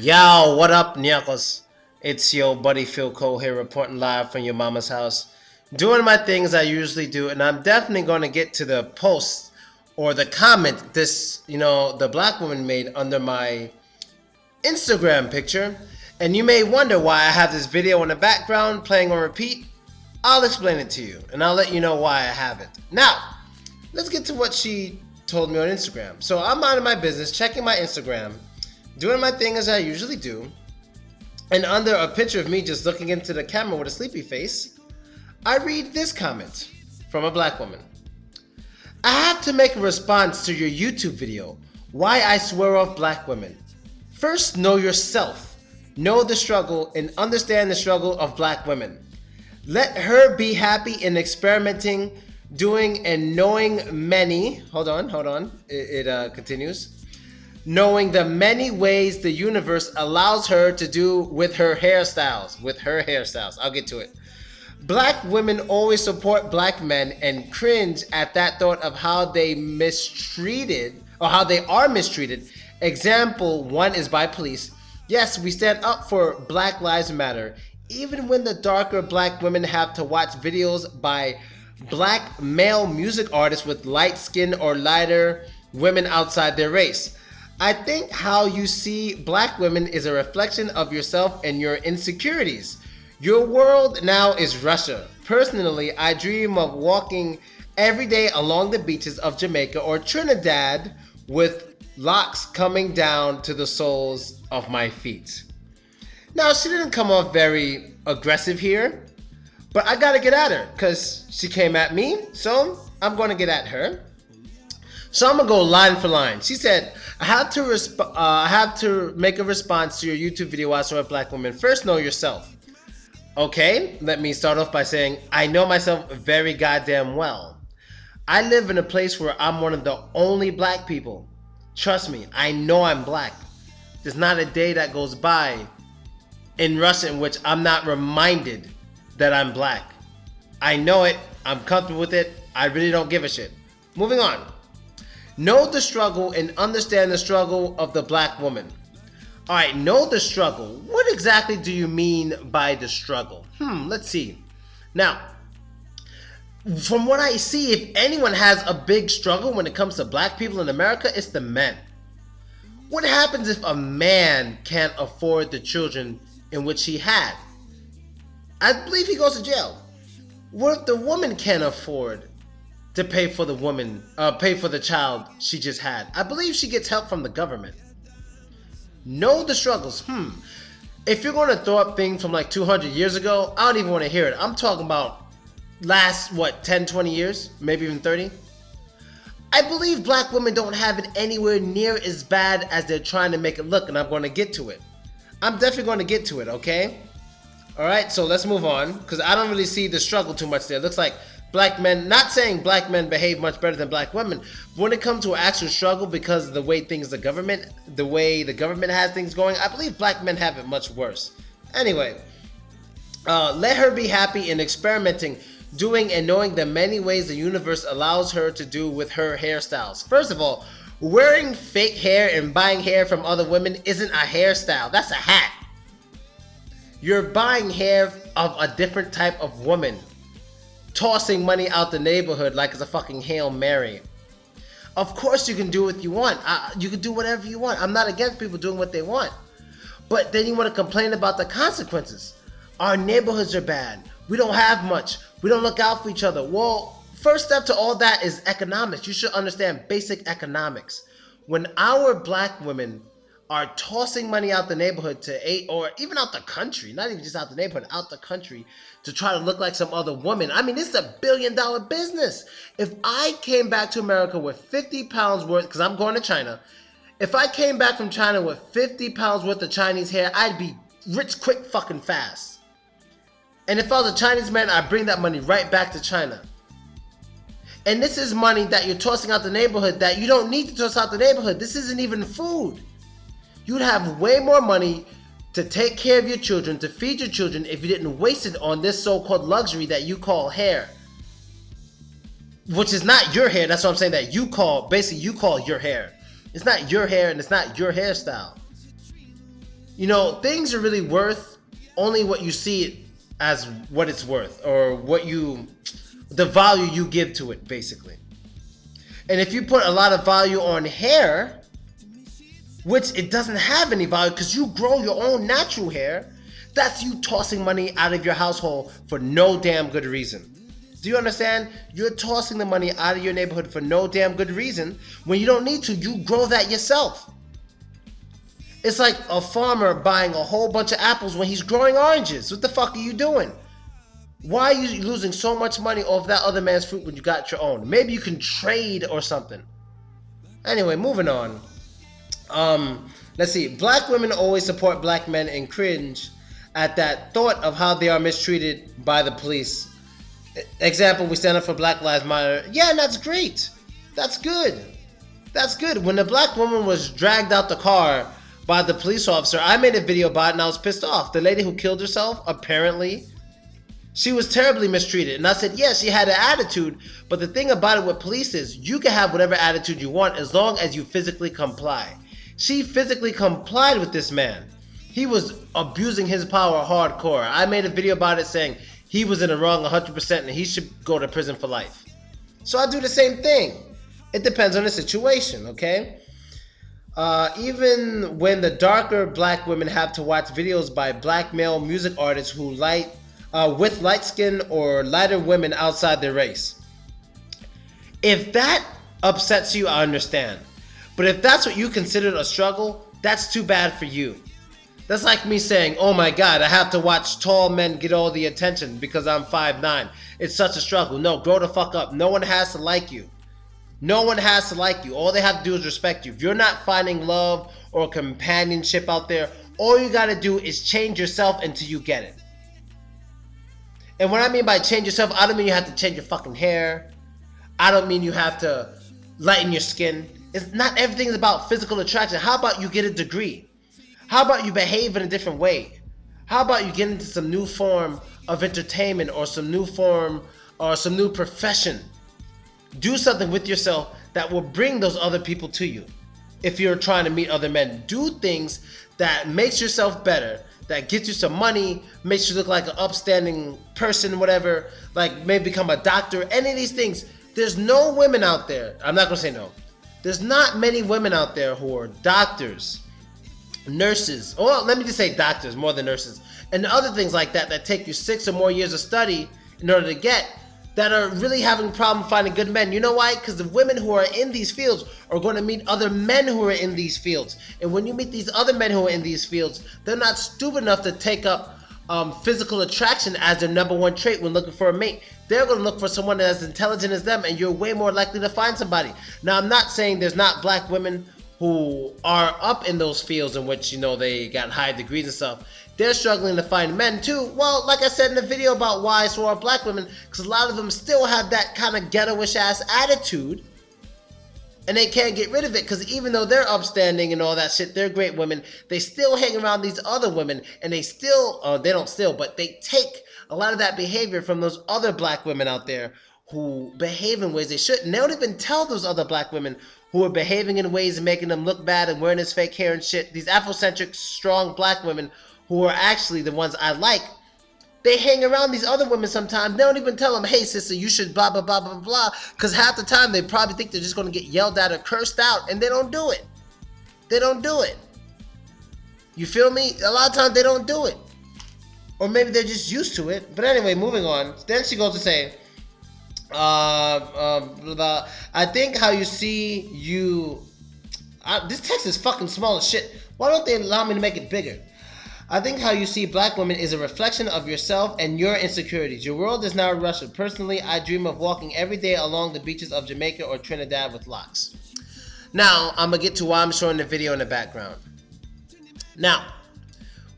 Yo, what up, Nyakos? It's your buddy Philko here reporting live from your mama's house. Doing my things I usually do, and I'm definitely going to get to the post or the comment the black woman made under my Instagram picture. And you may wonder why I have this video in the background playing on repeat. I'll explain it to you, and I'll let you know why I have it. Now, let's get to what she told me on Instagram. So I'm minding my business, checking my Instagram, doing my thing as I usually do, and under a picture of me just looking into the camera with a sleepy face, I read this comment from a black woman. I have to make a response to your YouTube video, Why I Swear Off Black Women. First, know yourself, know the struggle, and understand the struggle of black women. Let her be happy in experimenting, doing, and knowing many, hold on, it continues. Knowing the many ways the universe allows her to do with her hairstyles. I'll get to it. Black women always support black men and cringe at that thought of how they are mistreated. Example one is by police. Yes, we stand up for Black Lives Matter, even when the darker black women have to watch videos by black male music artists with light skin or lighter women outside their race. I think how you see black women is a reflection of yourself and your insecurities. Your world now is Russia. Personally, I dream of walking every day along the beaches of Jamaica or Trinidad with locks coming down to the soles of my feet. Now, she didn't come off very aggressive here, but I gotta get at her because she came at me, so I'm gonna get at her. So I'm gonna go line for line. She said, I have to make a response to your YouTube video, I Saw a Black Woman. First, know yourself. Okay, let me start off by saying, I know myself very goddamn well. I live in a place where I'm one of the only black people. Trust me, I know I'm black. There's not a day that goes by in Russia in which I'm not reminded that I'm black. I know it, I'm comfortable with it, I really don't give a shit. Moving on. Know the struggle and understand the struggle of the black woman. All right, know the struggle. What exactly do you mean by the struggle? Let's see. Now, from what I see, if anyone has a big struggle when it comes to black people in America, it's the men. What happens if a man can't afford the children in which he had? I believe he goes to jail. What if the woman can't afford to pay for the child she just had? I believe she gets help from the government. Know the struggles. If you're going to throw up things from like 200 years ago, I don't even want to hear it. I'm talking about last, 10, 20 years, maybe even 30. I believe black women don't have it anywhere near as bad as they're trying to make it look, and I'm going to get to it. I'm definitely going to get to it, okay? All right, so let's move on, because I don't really see the struggle too much there. It looks like black men, not saying black men behave much better than black women, but when it comes to actual struggle because of the way the government has things going, I believe black men have it much worse. Anyway, let her be happy in experimenting, doing and knowing the many ways the universe allows her to do with her hairstyles. First of all, wearing fake hair and buying hair from other women isn't a hairstyle, that's a hat. You're buying hair of a different type of woman, tossing money out the neighborhood like it's a fucking Hail Mary. Of course you can do what you want. You can do whatever you want. I'm not against people doing what they want. But then you want to complain about the consequences. Our neighborhoods are bad. We don't have much. We don't look out for each other. Well, first step to all that is economics. You should understand basic economics. When our black women are tossing money out the neighborhood or even out the country, not even just out the neighborhood, out the country to try to look like some other woman. I mean, this is a $1 billion business. If I came back to America with 50 pounds worth, because I'm going to China, if I came back from China with 50 pounds worth of Chinese hair, I'd be rich quick fucking fast. And if I was a Chinese man, I'd bring that money right back to China. And this is money that you're tossing out the neighborhood that you don't need to toss out the neighborhood. This isn't even food. You'd have way more money to take care of your children, to feed your children, if you didn't waste it on this so-called luxury that you call hair. Which is not your hair, that's what I'm saying, that you call your hair. It's not your hair and it's not your hairstyle. You know, things are really worth only what you see it as what it's worth, or the value you give to it, basically. And if you put a lot of value on hair, which it doesn't have any value because you grow your own natural hair, that's you tossing money out of your household for no damn good reason. Do you understand? You're tossing the money out of your neighborhood for no damn good reason when you don't need to. You grow that yourself. It's like a farmer buying a whole bunch of apples when he's growing oranges. What the fuck are you doing? Why are you losing so much money off that other man's fruit when you got your own? Maybe you can trade or something. Anyway, moving on. Let's see. Black women always support black men and cringe at that thought of how they are mistreated by the police. Example, we stand up for Black Lives Matter. Yeah, and that's great. That's good. That's good. When the black woman was dragged out the car by the police officer, I made a video about it and I was pissed off. The lady who killed herself, apparently, she was terribly mistreated. And I said, yeah, she had an attitude, but the thing about it with police is you can have whatever attitude you want as long as you physically comply. She physically complied with this man. He was abusing his power hardcore. I made a video about it saying he was in the wrong 100% and he should go to prison for life. So I do the same thing. It depends on the situation, okay? Even when the darker black women have to watch videos by black male music artists who with light skin or lighter women outside their race. If that upsets you, I understand. But if that's what you consider a struggle, that's too bad for you. That's like me saying, oh my God, I have to watch tall men get all the attention because I'm 5'9". It's such a struggle. No, grow the fuck up. No one has to like you. No one has to like you. All they have to do is respect you. If you're not finding love or companionship out there, all you gotta do is change yourself until you get it. And what I mean by change yourself, I don't mean you have to change your fucking hair. I don't mean you have to lighten your skin. It's not everything is about physical attraction. How about you get a degree? How about you behave in a different way? How about you get into some new form of entertainment or some new form or some new profession? Do something with yourself that will bring those other people to you. If you're trying to meet other men, do things that makes yourself better, that gets you some money, makes you look like an upstanding person, whatever, like maybe become a doctor, any of these things. There's no women out there, I'm not gonna say no. There's not many women out there who are doctors, nurses, or let me just say doctors more than nurses, and other things like that that take you 6 or more years of study in order to get, that are really having a problem finding good men. You know why? Because the women who are in these fields are going to meet other men who are in these fields. And when you meet these other men who are in these fields, they're not stupid enough to take up physical attraction as their number one trait when looking for a mate. They're going to look for someone as intelligent as them, and you're way more likely to find somebody. Now, I'm not saying there's not black women who are up in those fields in which, you know, they got high degrees and stuff. They're struggling to find men too. Well, like I said in the video about why so are black women, because a lot of them still have that kind of ghetto-ish ass attitude, and they can't get rid of it, because even though they're upstanding and all that shit, they're great women, they still hang around these other women, and they still, they don't still, but they take a lot of that behavior from those other black women out there who behave in ways they shouldn't. And they don't even tell those other black women who are behaving in ways and making them look bad and wearing this fake hair and shit. These Afrocentric, strong black women who are actually the ones I like, they hang around these other women sometimes. They don't even tell them, hey sister, you should blah, blah, blah, blah, blah. Because half the time they probably think they're just going to get yelled at or cursed out, and they don't do it. They don't do it. You feel me? A lot of times they don't do it. Or maybe they're just used to it. But anyway, moving on. Then she goes to say, I think how you see you... this text is fucking small as shit. Why don't they allow me to make it bigger? I think how you see black women is a reflection of yourself and your insecurities. Your world is now Russia. Personally, I dream of walking every day along the beaches of Jamaica or Trinidad with locks. Now, I'm going to get to why I'm showing the video in the background. Now,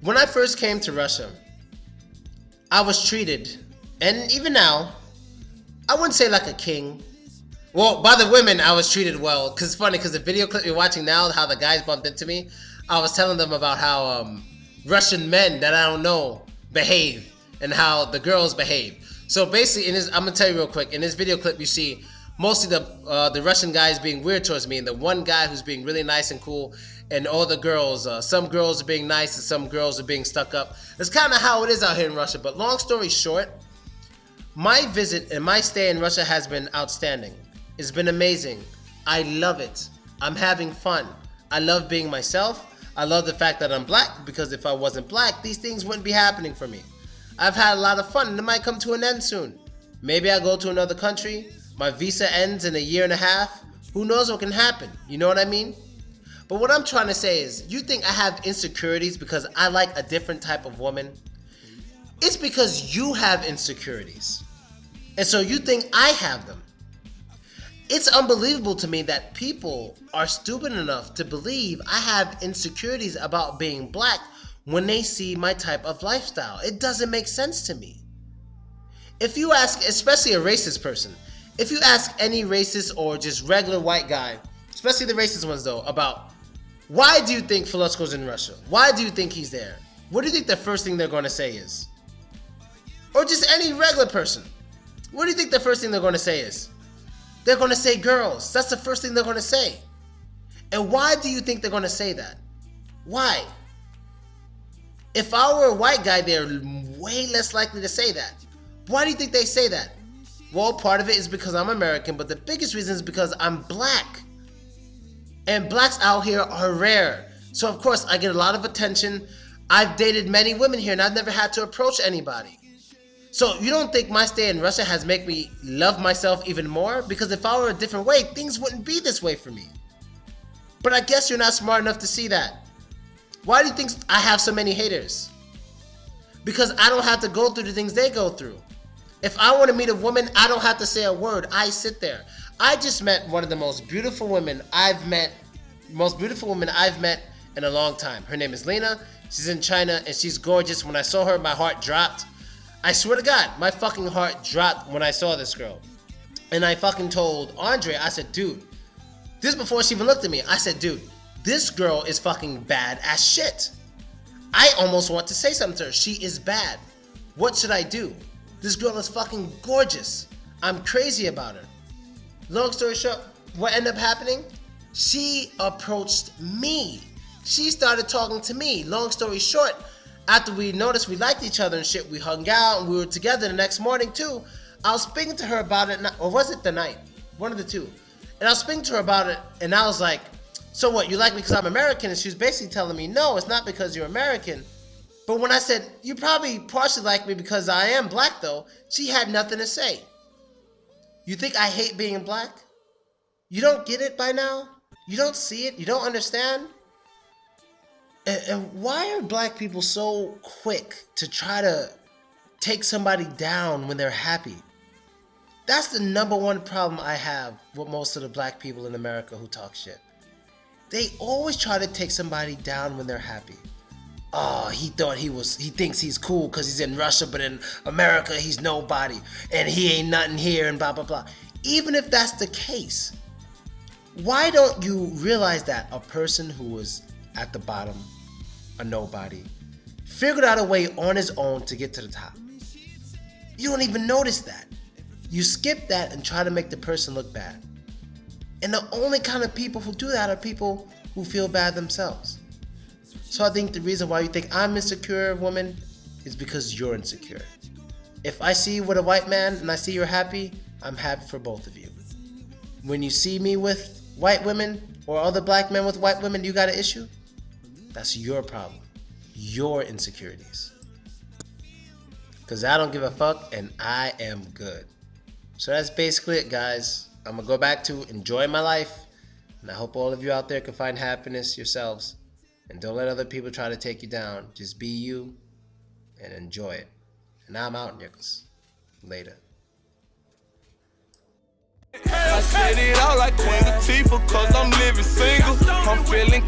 when I first came to Russia, I was treated, and even now, I wouldn't say like a king. Well, by the women, I was treated well. Because it's funny, because the video clip you're watching now, how the guys bumped into me, I was telling them about how Russian men that I don't know behave and how the girls behave. So basically, I'm gonna tell you real quick. In this video clip, you see mostly the Russian guys being weird towards me, and the one guy who's being really nice and cool and all the girls, some girls are being nice and some girls are being stuck up. That's kind of how it is out here in Russia. But long story short, my visit and my stay in Russia has been outstanding. It's been amazing. I love it. I'm having fun. I love being myself. I love the fact that I'm black, because if I wasn't black, these things wouldn't be happening for me. I've had a lot of fun, and it might come to an end soon. Maybe I go to another country. My visa ends in a year and a half. Who knows what can happen? You know what I mean? But what I'm trying to say is, you think I have insecurities because I like a different type of woman? It's because you have insecurities. And so you think I have them. It's unbelievable to me that people are stupid enough to believe I have insecurities about being black when they see my type of lifestyle. It doesn't make sense to me. If you ask, especially a racist person, if you ask any racist or just regular white guy, especially the racist ones though, about why do you think Philko's in Russia? Why do you think he's there? What do you think the first thing they're going to say is? Or just any regular person. What do you think the first thing they're going to say is? They're going to say girls. That's the first thing they're going to say. And why do you think they're going to say that? Why? If I were a white guy, they're way less likely to say that. Why do you think they say that? Well, part of it is because I'm American, but the biggest reason is because I'm black. And blacks out here are rare. So of course I get a lot of attention. I've dated many women here and I've never had to approach anybody. So you don't think my stay in Russia has made me love myself even more? Because if I were a different way, things wouldn't be this way for me. But I guess you're not smart enough to see that. Why do you think I have so many haters? Because I don't have to go through the things they go through. If I want to meet a woman, I don't have to say a word. I sit there. I just met one of the most beautiful women I've met in a long time. Her name is Lena. She's in China and she's gorgeous. When I saw her, my heart dropped. I swear to God, my fucking heart dropped when I saw this girl. And I fucking told Andre, I said, dude, this is before she even looked at me. I said, dude, this girl is fucking bad as shit. I almost want to say something to her. She is bad. What should I do? This girl is fucking gorgeous. I'm crazy about her. Long story short, what ended up happening? She approached me. She started talking to me. Long story short, after we noticed we liked each other and shit, we hung out and we were together the next morning too. I was speaking to her about it, or was it the night? One of the two. And I was speaking to her about it and I was like, so what, you like me because I'm American? And she was basically telling me, no, it's not because you're American. But when I said, you probably partially like me because I am black though, she had nothing to say. You think I hate being black? You don't get it by now? You don't see it? You don't understand? And why are black people so quick to try to take somebody down when they're happy? That's the number one problem I have with most of the black people in America who talk shit. They always try to take somebody down when they're happy. Oh, he thinks he's cool because he's in Russia, but in America he's nobody and he ain't nothing here and blah blah blah. Even if that's the case, why don't you realize that a person who was at the bottom, a nobody, figured out a way on his own to get to the top? You don't even notice that. You skip that and try to make the person look bad. And the only kind of people who do that are people who feel bad themselves. So I think the reason why you think I'm insecure, woman, is because you're insecure. If I see you with a white man and I see you're happy, I'm happy for both of you. When you see me with white women or other black men with white women, you got an issue? That's your problem. Your insecurities. Because I don't give a fuck and I am good. So that's basically it, guys. I'm going to go back to enjoying my life. And I hope all of you out there can find happiness yourselves. And don't let other people try to take you down. Just be you and enjoy it. And I'm out, niggas. Later. I said it out like Queen Latifah, 'cause I'm living single. I'm feeling